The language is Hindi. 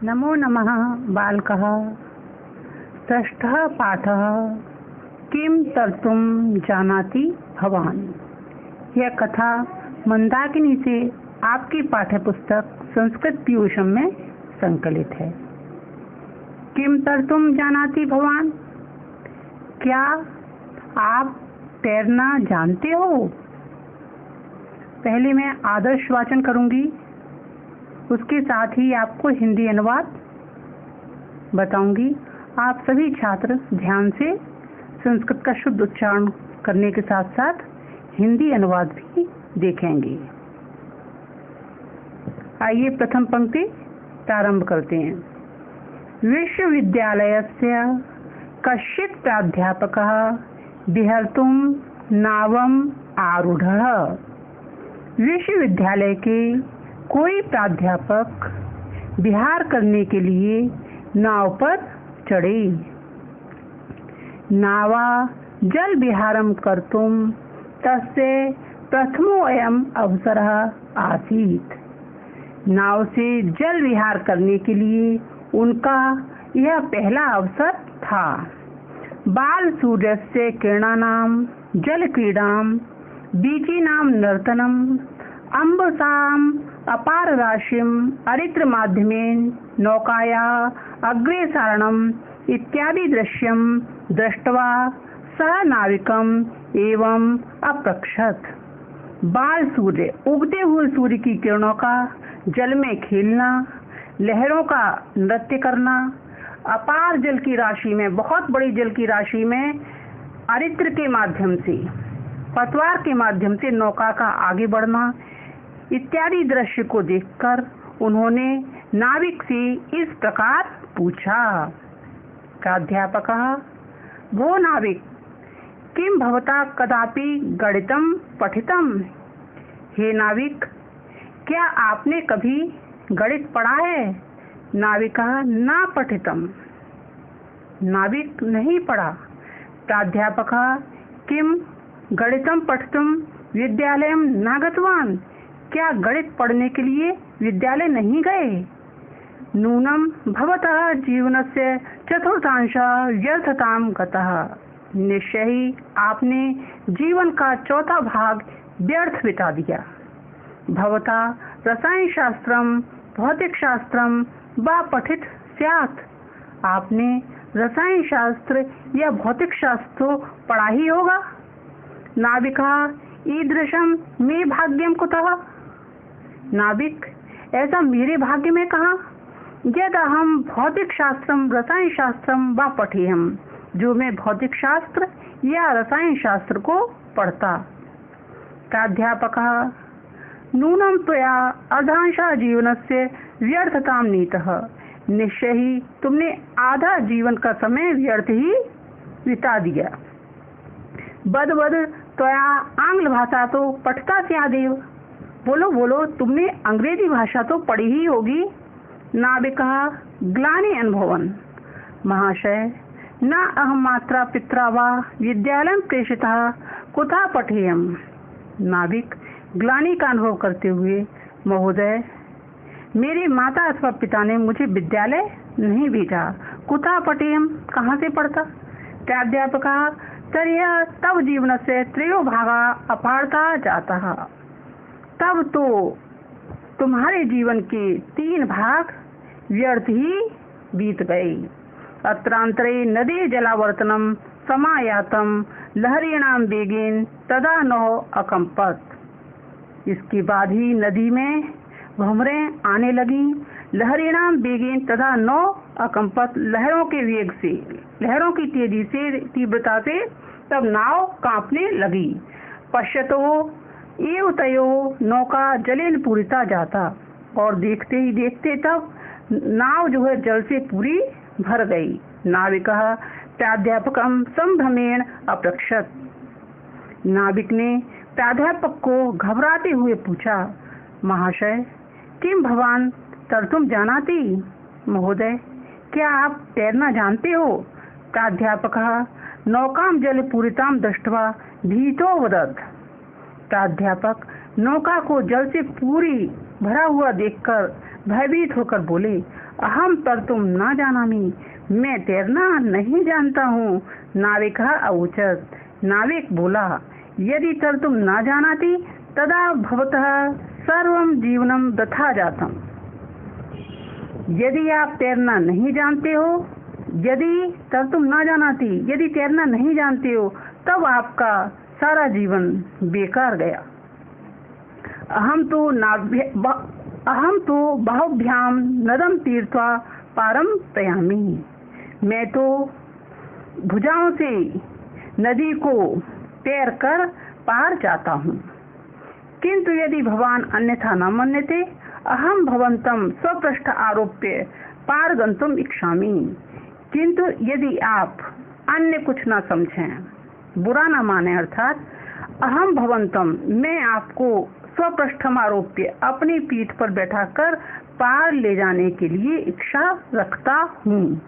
नमो नमः बालकः। षष्ठः पाठः किं तर्तुं जानाति भवान्। यह कथा मंदाकिनी से आपकी पाठ्यपुस्तक संस्कृत पीयूषम में संकलित है। किं तर्तुं जानाति भवान्, क्या आप तैरना जानते हो। पहले मैं आदर्श वाचन करूंगी, उसके साथ ही आपको हिंदी अनुवाद बताऊंगी। आप सभी छात्र ध्यान से संस्कृत का शुद्ध उच्चारण करने के साथ साथ हिंदी अनुवाद भी देखेंगे। आइए प्रथम पंक्ति प्रारंभ करते हैं। विश्वविद्यालयस्य कश्चित् प्राध्यापकः विहर्तुं नावम् आरूढ़ः। विश्वविद्यालय के कोई प्राध्यापक विहार करने के लिए नाव पर चढ़े। नावा जल विहारं कर्तुं तस्य प्रथमोऽयम् अवसरः आसीत्। नाव से जल विहार करने के लिए उनका यह पहला अवसर था। बाल सूर्यस्य किरणानां जल क्रीडां बीजीनां नर्तनम् अम्बसाम् अपार राशिम् अरित्र माध्यमेन नौकायाः अग्रेसारणम् इत्यादि दृश्यं दृष्ट्वा सह नाविकम् एवं अपृच्छत्। बाल सूर्य, उगते हुए सूर्य की किरणों का जल में खेलना, लहरों का नृत्य करना, अपार जल की राशि में, बहुत बड़ी जल की राशि में अरित्र के माध्यम से, पतवार के माध्यम से नौका का आगे बढ़ना इत्यादि दृश्य को देखकर उन्होंने नाविक से इस प्रकार पूछा। प्राध्यापकः: वो नाविक, किं भवता कदापि गणितं पठितं। हे नाविक, क्या आपने कभी गणित पढ़ा है। नाविकः: न पठितं। नाविक: नहीं पढ़ा। प्राध्यापकः: किं गणितं पठितुं विद्यालयं न गतवान्। क्या गणित पढ़ने के लिए विद्यालय नहीं गए। नूनं भवतः जीवनस्य चतुर्थांशः व्यर्थतां गतः। निश्चय ही आपने जीवन का चौथा भाग व्यर्थ बिता दिया। भवता रसायन शास्त्रम भौतिक शास्त्रम वा पठित स्यात्। आपने रसायन शास्त्र या भौतिक शास्त्र पढ़ा ही होगा। नाविकः: ईदृशं मे भाग्यं कुतः। नाविक: ऐसा मेरे भाग्य में कहाँ। यद अहम भौतिक शास्त्रम रसायन शास्त्रम वा पठेयम्, जो मैं भौतिक शास्त्र या रसायन शास्त्र को पढ़ता। प्राध्यापकः: नूनं त्वया अर्धांशः जीवनस्य व्यर्थतां नीतः। निश्चय ही तुमने आधा जीवन का समय व्यर्थ ही बिता दिया। बद त्वया आंग्ल भाषा तो पठता स्यादेव। बोलो बोलो, तुमने अंग्रेजी भाषा तो पढ़ी ही होगी। नाविकः: ग्लानि अनुभवन्। महाशय, न अहं मात्रा पित्रा वा विद्यालयं प्रेषितः कुतः पठेयम्। नाविक ग्लानि का अनुभव करते हुए: महोदय, मेरे माता अथवा पिता ने मुझे विद्यालय नहीं भेजा, कुतः पठेयम्, कहाँ से पढ़ता। प्राध्यापकः: तर्हि तव जीवनस्य त्रयो भागः अपारता जातः। तब तो तुम्हारे जीवन के 3 भाग व्यर्थ ही बीत गए। अत्रांतरे नदी जलावर्तनम समायातम लहरीणां वेगेन तदा नौ अकंपत। इसके बाद ही नदी में भंवरें आने लगी। लहरीणां वेगेन तदा नौ अकंपत, लहरों के वेग से, लहरों की तेजी से, तीव्रता से तब नाव कांपने लगी। पश्यतो एव तयो नौका जलेन पूरिता जाता। और देखते ही देखते तब नाव जो है जल से पूरी भर गई। नाविकः प्राध्यापकं संभ्रमेण अपृच्छत्। नाविक ने प्राध्यापक को घबराते हुए पूछा, महाशय, किं भवान तर्तुं जानाति। महोदय, क्या आप तैरना जानते हो। प्राध्यापकः नौकां जल पूरितां दृष्ट्वा भीतो वदत्। प्राध्यापक नौका को जल से पूरी भरा हुआ देखकर भयभीत होकर बोले, अहम तरतुम न जानामि, मैं तैरना नहीं जानता हूँ। नाविकः अवोचत्, नाविक बोला, यदि तरतुम न जानाति तदा भवतः सर्वं जीवनं वृथा जातम्। यदि आप तैरना नहीं जानते हो, यदि तरतुम न जानाति, यदि तैरना नहीं जानते हो, तब आपका सारा जीवन बेकार गया। अहम तो बाहुभ्याम नदम तीर्थवा पारम प्रयामी, मैं तो भुजाओं से नदी को तैर कर पार जाता हूँ। किंतु यदि भगवान अन्यथा न मन्यते, अहम भवंतम स्वपृष्ठ आरोप्य पार गंतुम इच्छामि। किंतु यदि आप अन्य कुछ न समझें, बुरा न माने, अर्थात अहम भवंतम, मैं आपको स्वपृष्ठम आरोप्य अपनी पीठ पर बैठाकर पार ले जाने के लिए इच्छा रखता हूँ।